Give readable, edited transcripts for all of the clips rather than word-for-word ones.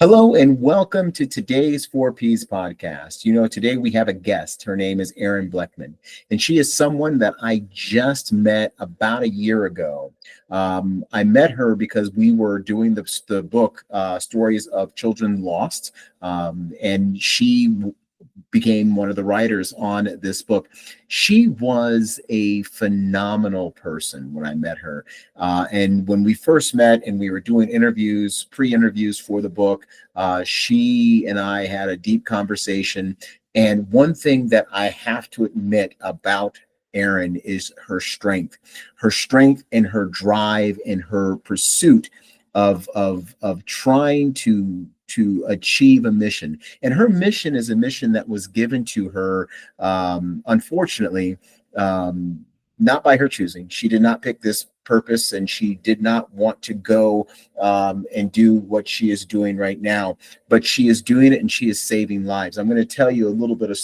Hello and welcome to today's 4Ps podcast. Today we have a guest. Her name is Erin Bleckman, and she is someone that I just met about a year ago. I met her because we were doing the book, Stories of Children Lost, and she became one of the writers on this book. She was a phenomenal person when I met her. And when we first met and we were doing interviews, pre-interviews for the book, she and I had a deep conversation. And one thing that I have to admit about Erin is her strength and her drive and her pursuit of trying to achieve a mission. And her mission is a mission that was given to her, unfortunately, not by her choosing. She did not pick this purpose, and she did not want to go and do what she is doing right now, but she is doing it and she is saving lives. I'm going to tell you a little bit of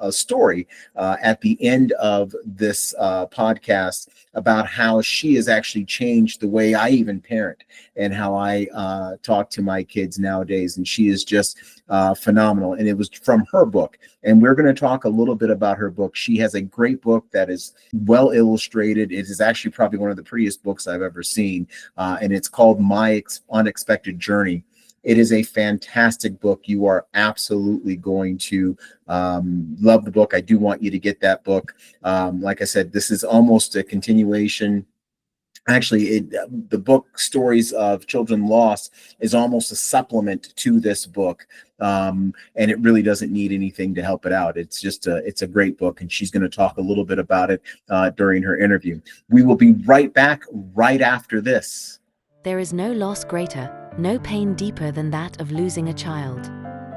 a story at the end of this podcast about how she has actually changed the way I even parent and how I talk to my kids nowadays. And she is just phenomenal. And it was from her book. And we're going to talk a little bit about her book. She has a great book that is well illustrated. It is actually probably one of the prettiest books I've ever seen. And it's called My Unexpected Journey. It is a fantastic book. You are absolutely going to love the book. I do want you to get that book. Like I said, this is almost a continuation. Actually, the book Stories of Children Lost is almost a supplement to this book. And it really doesn't need anything to help it out. It's just it's a great book, and she's going to talk a little bit about it during her interview. We will be right back right after this. There is no loss greater, no pain deeper than that of losing a child.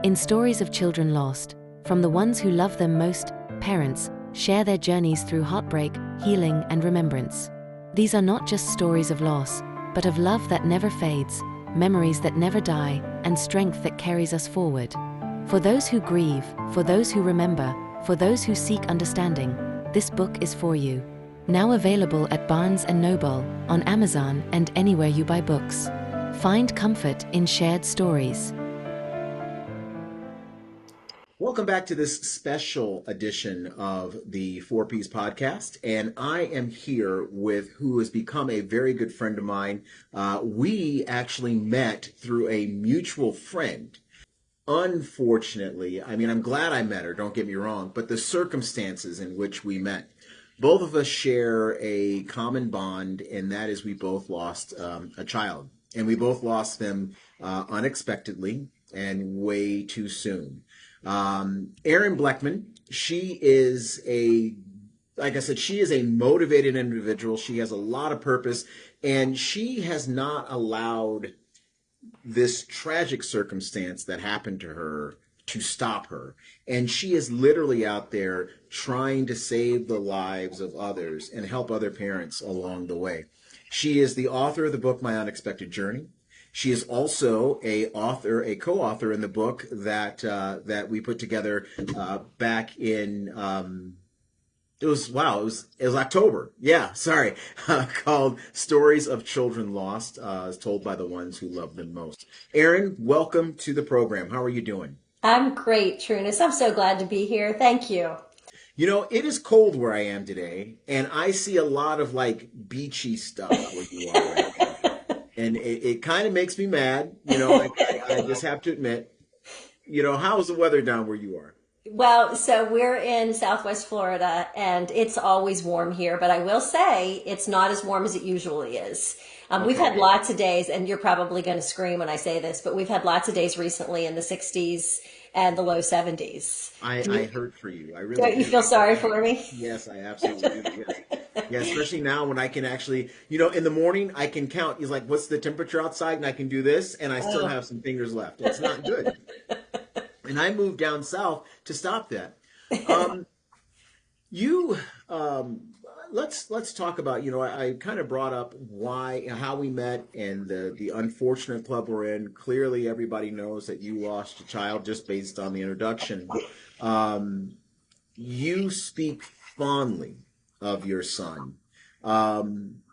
In Stories of Children Lost, from the ones who love them most, parents share their journeys through heartbreak, healing, and remembrance. These are not just stories of loss, but of love that never fades, memories that never die, and strength that carries us forward. For those who grieve, for those who remember, for those who seek understanding, this book is for you. Now available at Barnes & Noble, on Amazon, and anywhere you buy books. Find comfort in shared stories. Welcome back to this special edition of the 4Ps podcast. And I am here with who has become a very good friend of mine. We actually met through a mutual friend. Unfortunately, I'm glad I met her, don't get me wrong, but the circumstances in which we met. Both of us share a common bond, and that is we both lost a child. And we both lost them unexpectedly and way too soon. Erin Bleckman, she is like I said, she is a motivated individual. She has a lot of purpose, and she has not allowed this tragic circumstance that happened to her to stop her. And she is literally out there trying to save the lives of others and help other parents along the way. She is the author of the book, My Unexpected Journey. She is also a co-author in the book that we put together back in it was October. Yeah, sorry. Called Stories of Children Lost, told by the ones who love them most. Erin, welcome to the program. How are you doing? I'm great, Trunnis. I'm so glad to be here. Thank you. It is cold where I am today, and I see a lot of beachy stuff where you are right now. And it kind of makes me mad. I just have to admit, how's the weather down where you are? Well, so we're in Southwest Florida, and it's always warm here, but I will say it's not as warm as it usually is. Okay. We've had lots of days, and you're probably going to scream when I say this, but we've had lots of days recently in the 60s and the low 70s. I hurt for you. I really Don't you feel sorry for me? Yes, I absolutely do. Yes. Yeah, especially now when I can actually, in the morning I can count. He's like, what's the temperature outside? And I can do this, and I still have some fingers left. It's not good. And I moved down south to stop that. Let's talk about, I kind of brought up how we met and the unfortunate club we're in. Clearly, everybody knows that you lost a child just based on the introduction. You speak fondly of your son. Can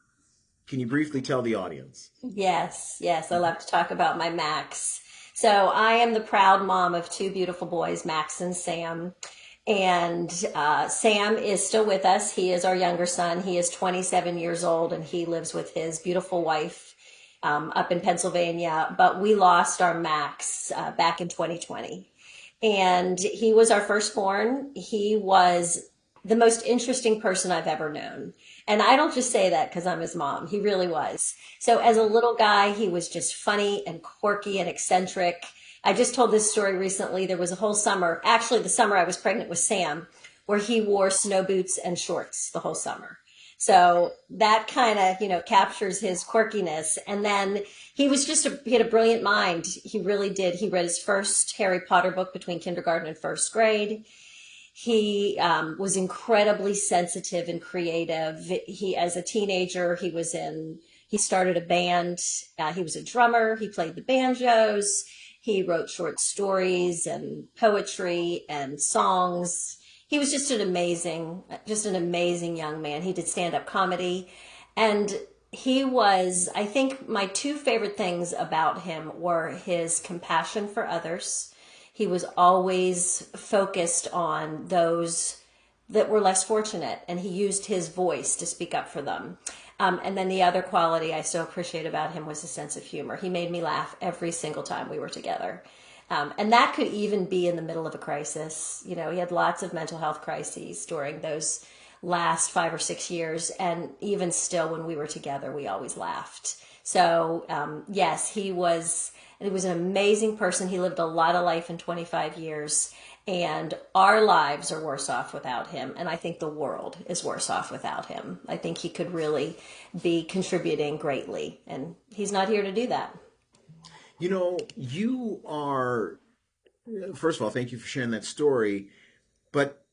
you briefly tell the audience? Yes. I love to talk about my Max. So I am the proud mom of two beautiful boys, Max and Sam. And Sam is still with us. He is our younger son. He is 27 years old and he lives with his beautiful wife up in Pennsylvania. But we lost our Max back in 2020. And he was our firstborn. He was the most interesting person I've ever known. And I don't just say that because I'm his mom. He really was. So as a little guy, he was just funny and quirky and eccentric. I just told this story recently. There was a whole summer, actually the summer I was pregnant with Sam, where he wore snow boots and shorts the whole summer. So that kind of, captures his quirkiness. And then he had a brilliant mind. He really did. He read his first Harry Potter book between kindergarten and first grade. He was incredibly sensitive and creative. As a teenager, he started a band. He was a drummer. He played the banjos. He wrote short stories and poetry and songs. He was just an amazing young man. He did stand-up comedy. And I think my two favorite things about him were his compassion for others. He was always focused on those that were less fortunate, and he used his voice to speak up for them. And then the other quality I so appreciate about him was his sense of humor. He made me laugh every single time we were together. And that could even be in the middle of a crisis. He had lots of mental health crises during those last 5 or 6 years. And even still, when we were together, we always laughed. So, yes, he was an amazing person. He lived a lot of life in 25 years. And our lives are worse off without him. And I think the world is worse off without him. I think he could really be contributing greatly. And he's not here to do that. You are, first of all, thank you for sharing that story. But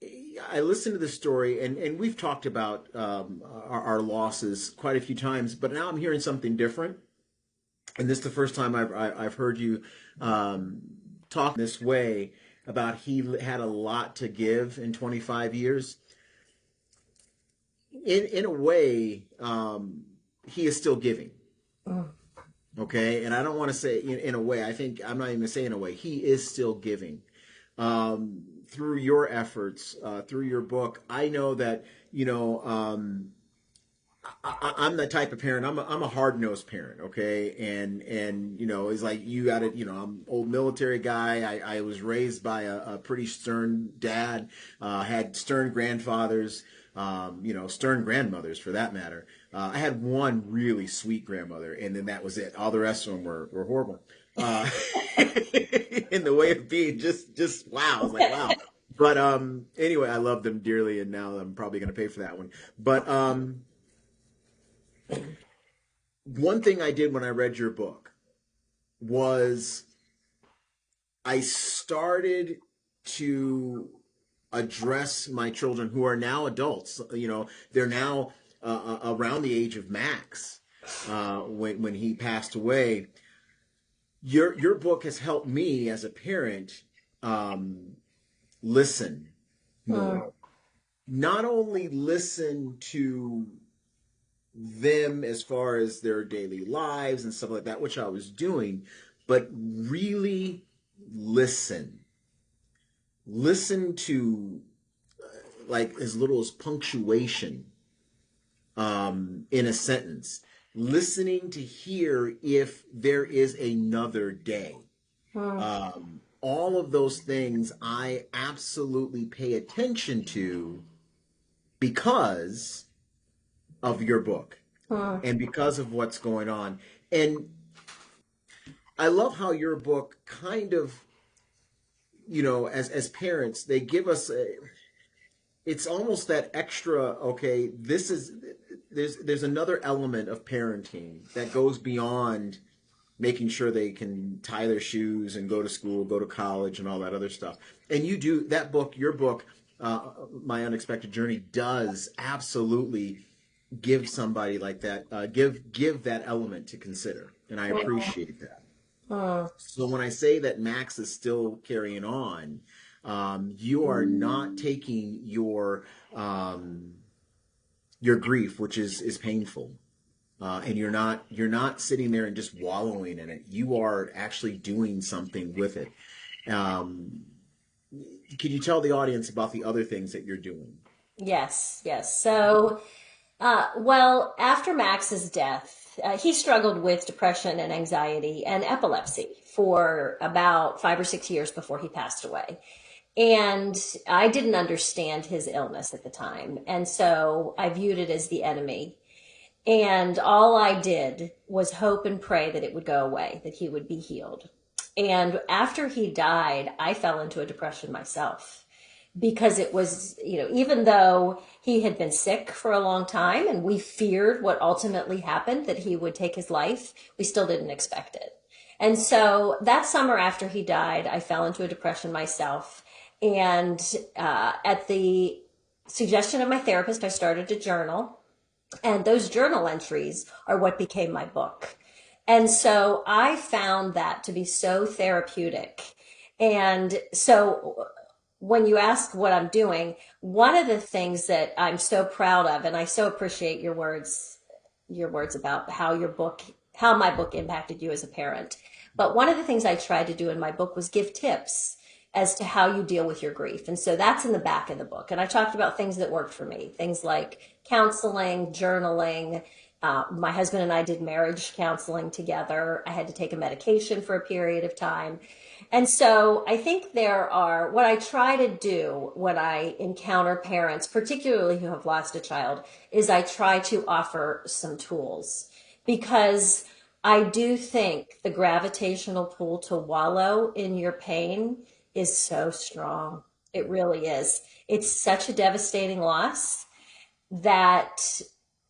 I listened to the story, and we've talked about our losses quite a few times, but now I'm hearing something different. And this is the first time I've heard you talk this way about he had a lot to give in 25 years. In a way, he is still giving. Okay, and I don't want to say in a way. I think I'm not even going to say in a way. He is still giving through your efforts, through your book. I know that I'm the type of parent. I'm a hard nosed parent. Okay, and it's like you got to. I'm an old military guy. I was raised by a pretty stern dad. Had stern grandfathers. Stern grandmothers for that matter. I had one really sweet grandmother, and then that was it. All the rest of them were horrible. In the way of being just wow. I was like, wow. But anyway, I love them dearly, and now I'm probably going to pay for that one. But one thing I did when I read your book was I started to address my children who are now adults. They're now around the age of Max when he passed away. Your book has helped me as a parent listen more. Not only listen to them as far as their daily lives and stuff like that, which I was doing, but really listen to like as little as punctuation in a sentence, listening to hear if there is another day. All of those things I absolutely pay attention to because of your book and because of what's going on. And I love how your book kind of, as parents, they give us it's almost that extra, okay, there's another element of parenting that goes beyond making sure they can tie their shoes and go to school, go to college and all that other stuff. And you do that book, your book, My Unexpected Journey, does absolutely give somebody like that, give that element to consider. And I appreciate that. So when I say that Max is still carrying on, you are not taking your grief, which is painful. and you're not sitting there and just wallowing in it. You are actually doing something with it. Um, can you tell the audience about the other things that you're doing? Yes, yes. So, well, after Max's death, he struggled with depression and anxiety and epilepsy for about 5 or 6 years before he passed away. And I didn't understand his illness at the time. And so I viewed it as the enemy. And all I did was hope and pray that it would go away, that he would be healed. And after he died, I fell into a depression myself because it was, even though he had been sick for a long time and we feared what ultimately happened, that he would take his life, we still didn't expect it. And so that summer after he died, I fell into a depression myself. And at the suggestion of my therapist, I started to journal. And those journal entries are what became my book. And so I found that to be so therapeutic. And so when you ask what I'm doing, one of the things that I'm so proud of, and I so appreciate your words about how my book impacted you as a parent. But one of the things I tried to do in my book was give tips as to how you deal with your grief. And so that's in the back of the book. And I talked about things that worked for me, things like counseling, journaling. My husband and I did marriage counseling together. I had to take a medication for a period of time. And so I think what I try to do when I encounter parents, particularly who have lost a child, is I try to offer some tools, because I do think the gravitational pull to wallow in your pain is so strong. It really is. It's such a devastating loss that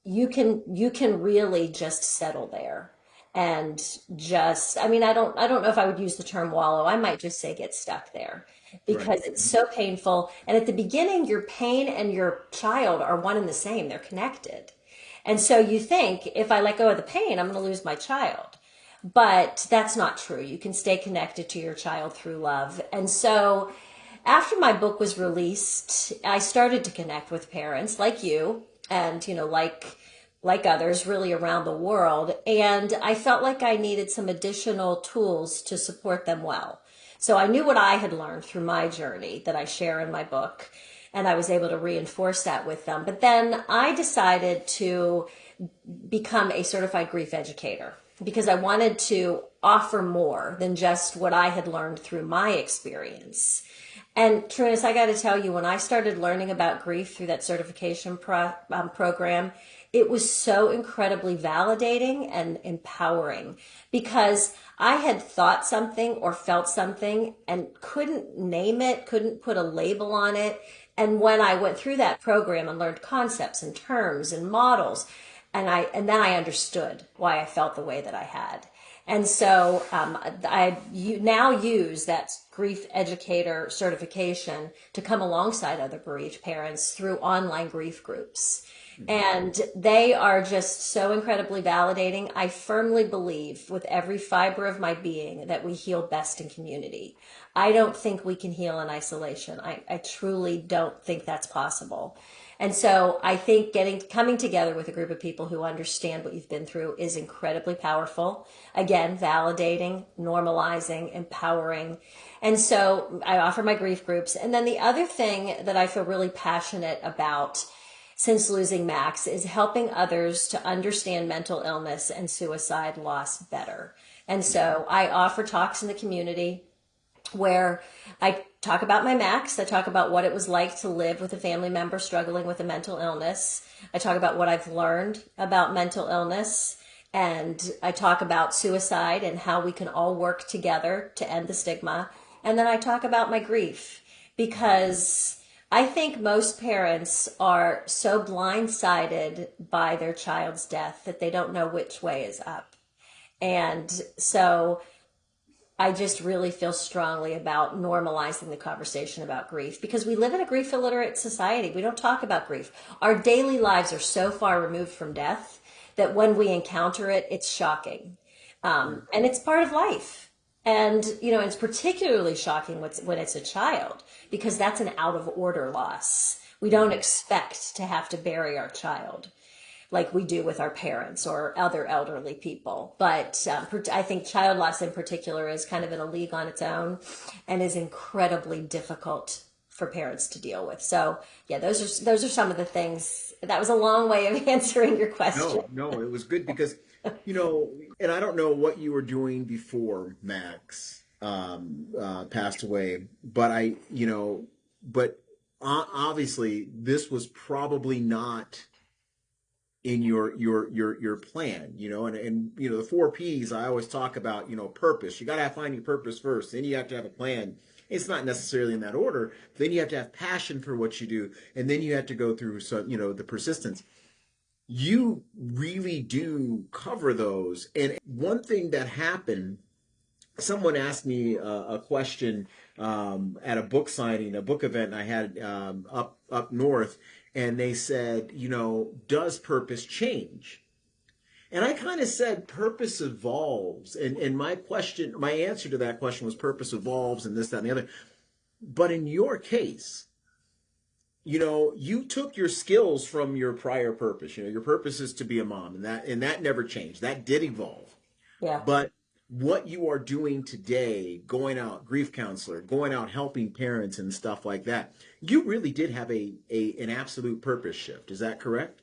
you can really just settle there and just, I don't know if I would use the term wallow. I might just say get stuck there because Right. it's so painful. And at the beginning, your pain and your child are one and the same. They're connected. And so you think, if I let go of the pain, I'm going to lose my child. But that's not true. You can stay connected to your child through love. And so after my book was released, I started to connect with parents like you and, like others really around the world. And I felt like I needed some additional tools to support them well. So I knew what I had learned through my journey that I share in my book, and I was able to reinforce that with them. But then I decided to become a certified grief educator because I wanted to offer more than just what I had learned through my experience. And Trunnis, I got to tell you, when I started learning about grief through that certification program, it was so incredibly validating and empowering because I had thought something or felt something and couldn't name it, couldn't put a label on it. And when I went through that program and learned concepts and terms and models, and then I understood why I felt the way that I had. And so now use that grief educator certification to come alongside other bereaved parents through online grief groups. And they are just so incredibly validating. I firmly believe with every fiber of my being that we heal best in community. I don't think we can heal in isolation. I truly don't think that's possible. And so I think coming together with a group of people who understand what you've been through is incredibly powerful. Again, validating, normalizing, empowering. And so I offer my grief groups. And then the other thing that I feel really passionate about since losing Max is helping others to understand mental illness and suicide loss better. And so I offer talks in the community where I talk about my Max. I talk about what it was like to live with a family member struggling with a mental illness. I talk about what I've learned about mental illness. And I talk about suicide and how we can all work together to end the stigma. And then I talk about my grief because I think most parents are so blindsided by their child's death that they don't know which way is up. And so I just really feel strongly about normalizing the conversation about grief because we live in a grief illiterate society. We don't talk about grief. Our daily lives are so far removed from death that when we encounter it, it's shocking. And it's part of life. And, it's particularly shocking when it's a child because that's an out of order loss. We don't expect to have to bury our child. like we do with our parents or other elderly people. But I think child loss in particular is kind of in a league on its own and is incredibly difficult for parents to deal with. So yeah, those are some of the things. That was a long way of answering your question. No, it was good because, and I don't know what you were doing before Max passed away, but but obviously this was probably not in your plan, and the four P's I always talk about, purpose. You got to find your purpose first, then you have to have a plan. It's not necessarily in that order. Then you have to have passion for what you do, and then you have to go through the persistence. You really do cover those. And one thing that happened, someone asked me a question at a book signing, a book event I had up north, and they said, does purpose change? And I kind of said purpose evolves. And my answer to that question was purpose evolves and this, that, and the other. But in your case, you took your skills from your prior purpose. Your purpose is to be a mom, and that never changed. That did evolve. Yeah. But what you are doing today, going out, grief counselor, going out helping parents and stuff like that, you really did have an absolute purpose shift. Is that correct?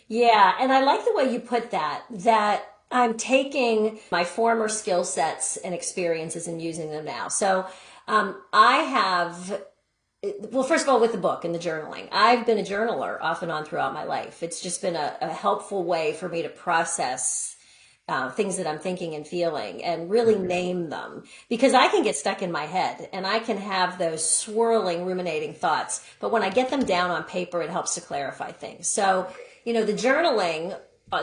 Yeah, and I like the way you put that I'm taking my former skill sets and experiences and using them now. So I have, well, first of all, with the book and the journaling, I've been a journaler off and on throughout my life. It's just been a helpful way for me to process things that I'm thinking and feeling and really name them, because I can get stuck in my head and I can have those swirling, ruminating thoughts. But when I get them down on paper, it helps to clarify things. So, the journaling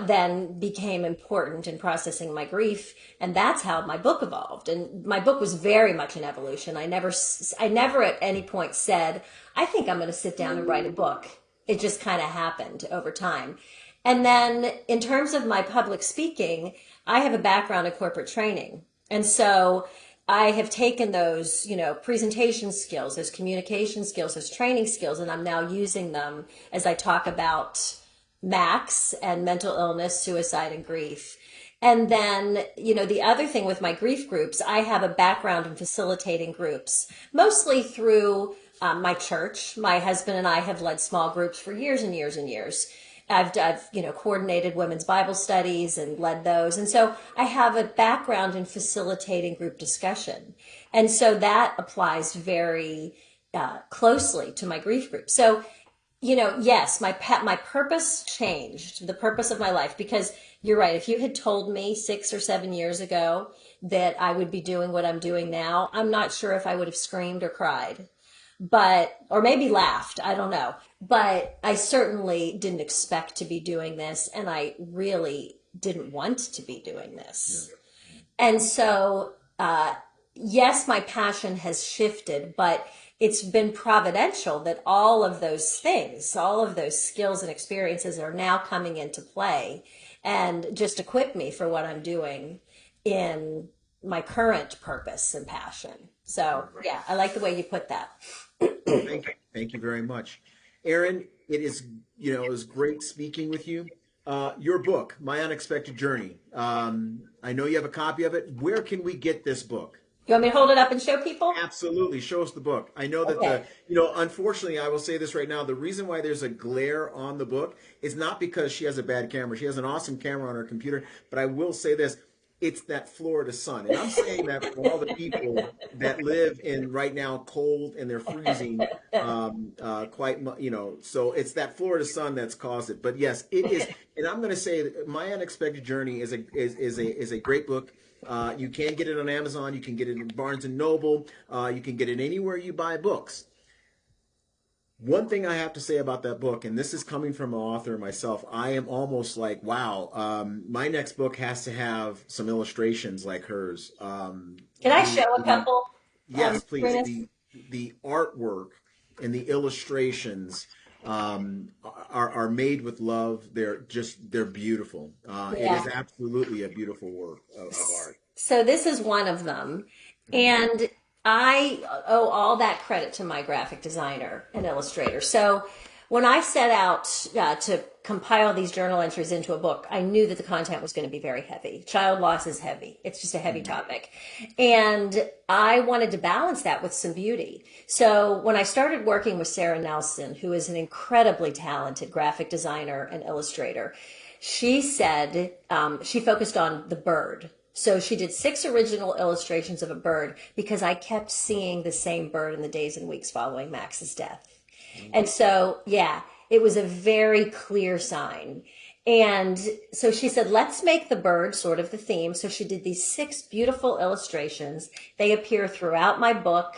then became important in processing my grief, and that's how my book evolved. And my book was very much an evolution. I never at any point said, I think I'm going to sit down and write a book. It just kind of happened over time. And then in terms of my public speaking, I have a background in corporate training. And so I have taken those, presentation skills, those communication skills, those training skills, and I'm now using them as I talk about Max and mental illness, suicide, and grief. And then, the other thing with my grief groups, I have a background in facilitating groups, mostly through my church. My husband and I have led small groups for years and years and years. I've coordinated women's Bible studies and led those. And so I have a background in facilitating group discussion. And so that applies very closely to my grief group. So, yes, my purpose changed, the purpose of my life, because you're right. If you had told me 6 or 7 years ago that I would be doing what I'm doing now, I'm not sure if I would have screamed or cried. Or maybe laughed, I don't know. But I certainly didn't expect to be doing this, and I really didn't want to be doing this. Yeah. And so, yes, my passion has shifted, but it's been providential that all of those things, all of those skills and experiences are now coming into play and just equip me for what I'm doing in my current purpose and passion. So, yeah, I like the way you put that. Thank you very much. Erin, it was great speaking with you. Your book, My Unexpected Journey. I know you have a copy of it. Where can we get this book? You want me to hold it up and show people? Absolutely. Show us the book. I know that Okay. unfortunately, I will say this right now. The reason why there's a glare on the book is not because she has a bad camera. She has an awesome camera on her computer. But I will say this. It's that Florida sun. And I'm saying that for all the people that live in right now cold and they're freezing so it's that Florida sun that's caused it. But yes, it is. And I'm going to say that My Unexpected Journey is a great book. You can get it on Amazon. You can get it in Barnes and Noble. You can get it anywhere you buy books. One thing I have to say about that book, and this is coming from an author myself, I am almost like, wow, my next book has to have some illustrations like hers. Can I show a couple? Yes, please. Trunnis? The artwork and the illustrations are made with love. They're beautiful. It is absolutely a beautiful work of art. So this is one of them. And I owe all that credit to my graphic designer and illustrator. So when I set out to compile these journal entries into a book, I knew that the content was going to be very heavy. Child loss is heavy. It's just a heavy topic. And I wanted to balance that with some beauty. So when I started working with Sarah Nelson, who is an incredibly talented graphic designer and illustrator, she said she focused on the bird. So she did 6 original illustrations of a bird because I kept seeing the same bird in the days and weeks following Max's death. And so, yeah, it was a very clear sign. And so she said, let's make the bird sort of the theme. So she did these 6 beautiful illustrations. They appear throughout my book.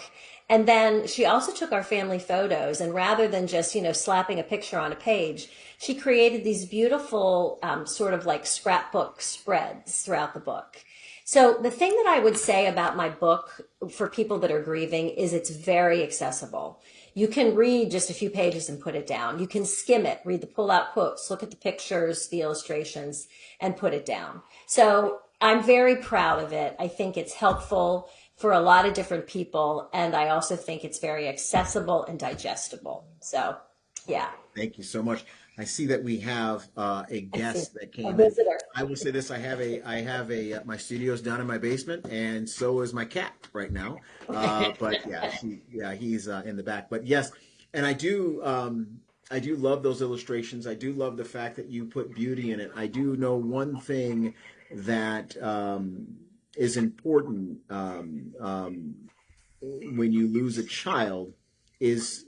And then she also took our family photos, and rather than just, slapping a picture on a page, she created these beautiful sort of like scrapbook spreads throughout the book. So the thing that I would say about my book for people that are grieving is it's very accessible. You can read just a few pages and put it down. You can skim it, read the pull-out quotes, look at the pictures, the illustrations, and put it down. So I'm very proud of it. I think it's helpful for a lot of different people, and I also think it's very accessible and digestible. So, yeah. Thank you so much. I see that we have a guest that came A in. visitor. I will say this: I have a my studio's down in my basement, and so is my cat right now. But yeah, he's in the back. But yes, and I do love those illustrations. I do love the fact that you put beauty in it. I do know one thing that is important when you lose a child is,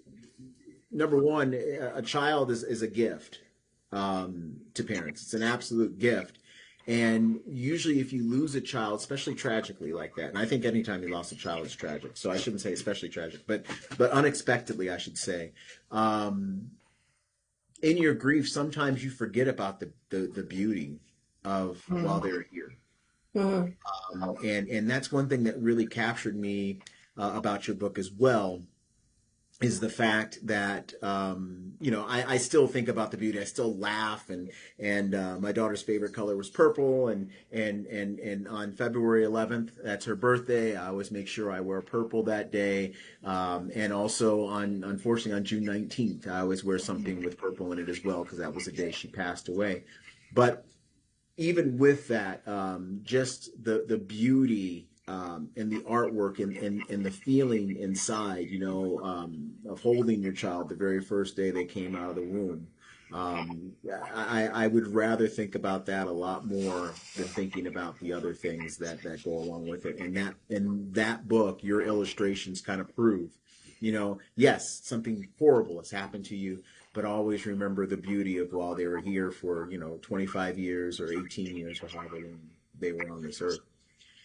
number one, a child is a gift to parents. It's an absolute gift. And usually if you lose a child, especially tragically like that, and I think anytime you lost a child is tragic, so I shouldn't say especially tragic, but unexpectedly, I should say, in your grief, sometimes you forget about the beauty of while they're here. And that's one thing that really captured me about your book as well, is the fact that I still think about the beauty. I still laugh, and my daughter's favorite color was purple, and on February 11th, that's her birthday, I always make sure I wear purple that day, and also unfortunately on June 19th, I always wear something with purple in it as well, because that was the day she passed away. But even with that, just the beauty and the artwork and the feeling inside, of holding your child the very first day they came out of the womb. I would rather think about that a lot more than thinking about the other things that go along with it. And in that book, your illustrations kind of prove, yes, something horrible has happened to you, but always remember the beauty of while they were here for, 25 years or 18 years or however long they were on this earth.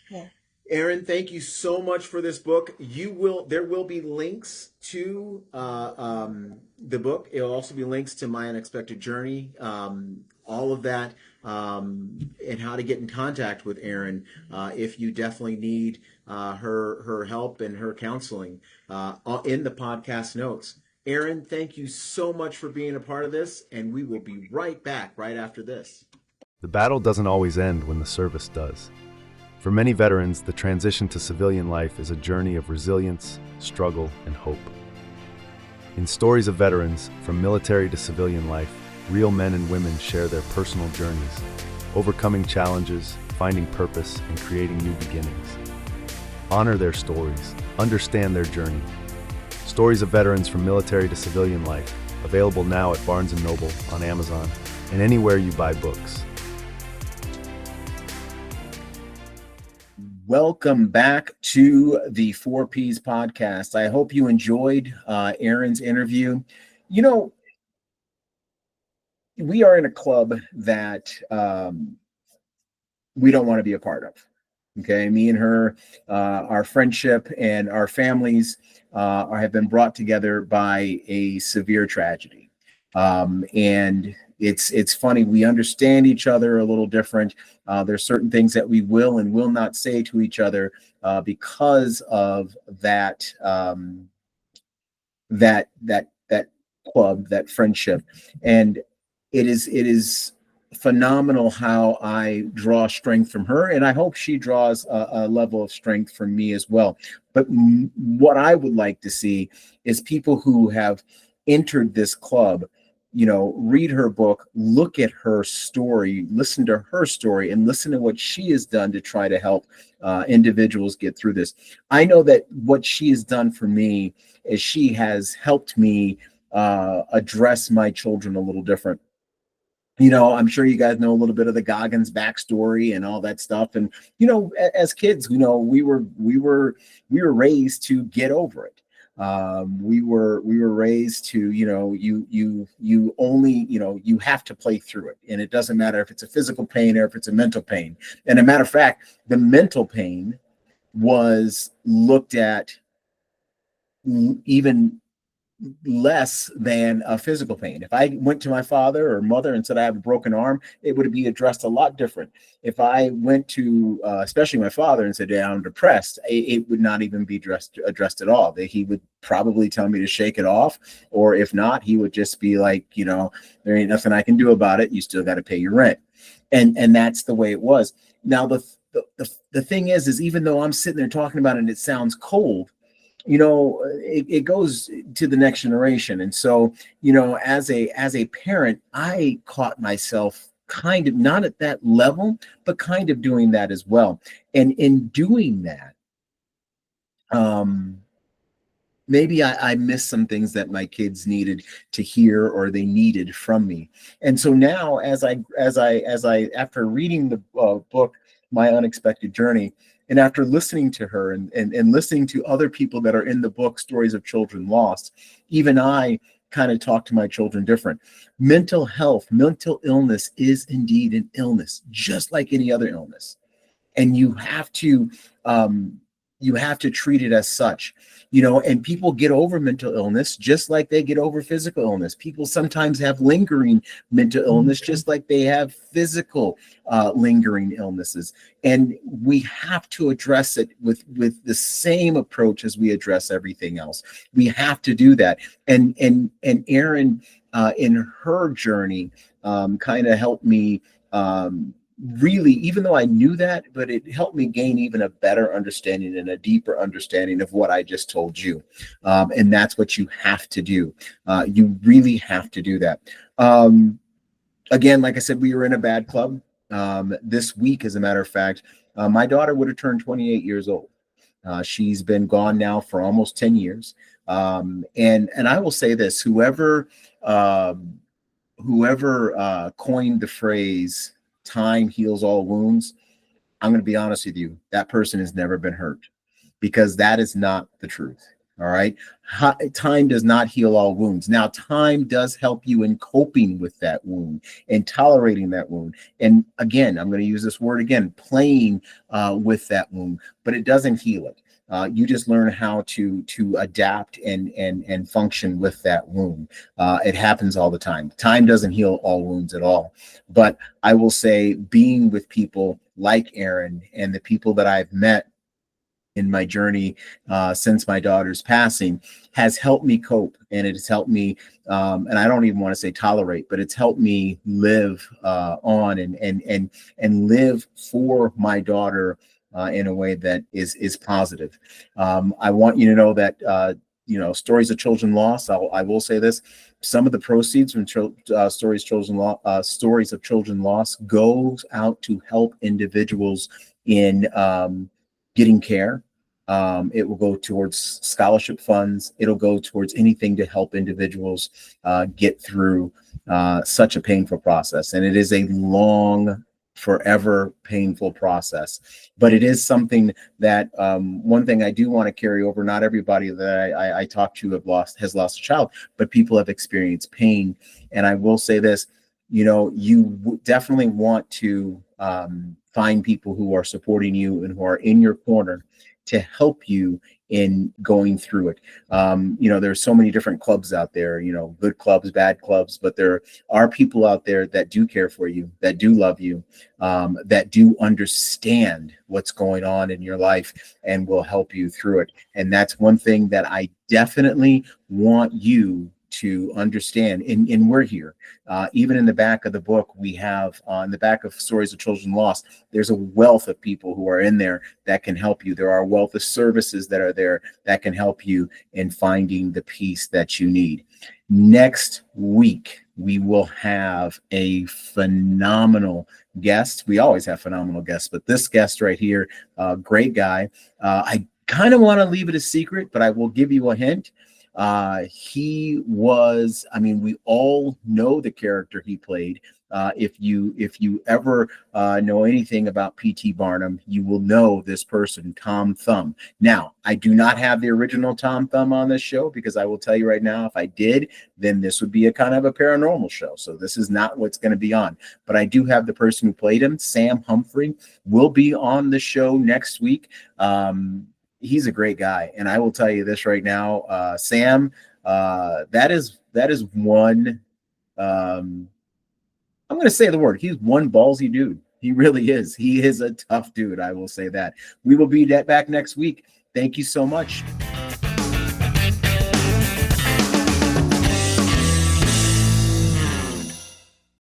Yeah. Erin, thank you so much for this book. There will be links to the book. It'll also be links to My Unexpected Journey, all of that, and how to get in contact with Erin if you definitely need her help and her counseling in the podcast notes. Erin, thank you so much for being a part of this, and we will be right back right after this. The battle doesn't always end when the service does. For many veterans, the transition to civilian life is a journey of resilience, struggle, and hope. In Stories of Veterans, from military to civilian life, real men and women share their personal journeys, overcoming challenges, finding purpose, and creating new beginnings. Honor their stories, understand their journey. Stories of Veterans from military to civilian life, available now at Barnes & Noble, on Amazon, and anywhere you buy books. Welcome back to the 4Ps podcast. I hope you enjoyed Erin's interview. We are in a club that we don't want to be a part of. Okay, me and her, our friendship and our families have been brought together by a severe tragedy. And it's funny, we understand each other a little different. There's certain things that we will and will not say to each other because of that club, that friendship. And it is phenomenal how I draw strength from her, and I hope she draws a level of strength from me as well. But what I would like to see is people who have entered this club, read her book, look at her story, listen to her story, and listen to what she has done to try to help individuals get through this. I know that what she has done for me is she has helped me address my children a little different. I'm sure you guys know a little bit of the Goggins backstory and all that stuff. And as kids, we were raised to get over it. We were raised to, you only, you have to play through it, and it doesn't matter if it's a physical pain or if it's a mental pain. And a matter of fact, the mental pain was looked at even less than a physical pain. If I went to my father or mother and said I have a broken arm, it would be addressed a lot different. If I went to especially my father and said, yeah, I'm depressed, it would not even be addressed at all. He would probably tell me to shake it off, or if not, he would just be like, there ain't nothing I can do about it. You still got to pay your rent. And that's the way it was. Now the thing is even though I'm sitting there talking about it and it sounds cold, it goes to the next generation. And so, as a parent, I caught myself kind of not at that level, but kind of doing that as well. And in doing that, maybe I missed some things that my kids needed to hear or they needed from me. And so now as I after reading the book, My Unexpected Journey, and after listening to her and listening to other people that are in the book, Stories of Children Lost, even I kind of talk to my children different. Mental illness is indeed an illness, just like any other illness. And you have to treat it as such, and people get over mental illness just like they get over physical illness. People sometimes have lingering mental illness just like they have physical lingering illnesses. And we have to address it with the same approach as we address everything else. We have to do that. And Erin, in her journey, kind of helped me really, even though I knew that, but it helped me gain even a better understanding and a deeper understanding of what I just told you. And that's what you have to do. You really have to do that. Again, like I said, we were in a bad club. This week, as a matter of fact, my daughter would have turned 28 years old. She's been gone now for almost 10 years. And I will say this, whoever coined the phrase, time heals all wounds, I'm going to be honest with you, that person has never been hurt, because that is not the truth. All right. Time does not heal all wounds. Now, time does help you in coping with that wound and tolerating that wound. And again, I'm going to use this word again, playing with that wound, but it doesn't heal it. You just learn how to adapt and function with that wound. It happens all the time. Time doesn't heal all wounds at all. But I will say, being with people like Erin and the people that I've met in my journey since my daughter's passing has helped me cope, and it has helped me, and I don't even want to say tolerate, but it's helped me live on and live for my daughter in a way that is positive. I want you to know that Stories of Children Lost, I will say this: some of the proceeds from Stories of Children Lost goes out to help individuals in getting care. It will go towards scholarship funds. It'll go towards anything to help individuals get through such a painful process. And it is a long, forever painful process, but it is something that one thing I do want to carry over. Not everybody that I talk to has lost a child, but people have experienced pain. And I will say this, you definitely want to find people who are supporting you and who are in your corner to help you in going through it. There's so many different clubs out there, good clubs, bad clubs, but there are people out there that do care for you, that do love you, that do understand what's going on in your life and will help you through it. And that's one thing that I definitely want you to understand, and we're here. Even in the back of the book, we have in the back of Stories of Children Lost, there's a wealth of people who are in there that can help you. There are a wealth of services that are there that can help you in finding the peace that you need. Next week, we will have a phenomenal guest. We always have phenomenal guests, but this guest right here, great guy. I kind of want to leave it a secret, but I will give you a hint. He was, I mean, we all know the character he played. If you ever know anything about P.T. Barnum, you will know this person, Tom Thumb. Now, I do not have the original Tom Thumb on this show, because I will tell you right now, if I did, then this would be a kind of a paranormal show. So this is not what's going to be on. But I do have the person who played him, Sam Humphrey, will be on the show next week. He's a great guy, and I will tell you this right now, Sam, that is one. I'm going to say the word. He's one ballsy dude. He really is. He is a tough dude. I will say that. We will be back next week. Thank you so much.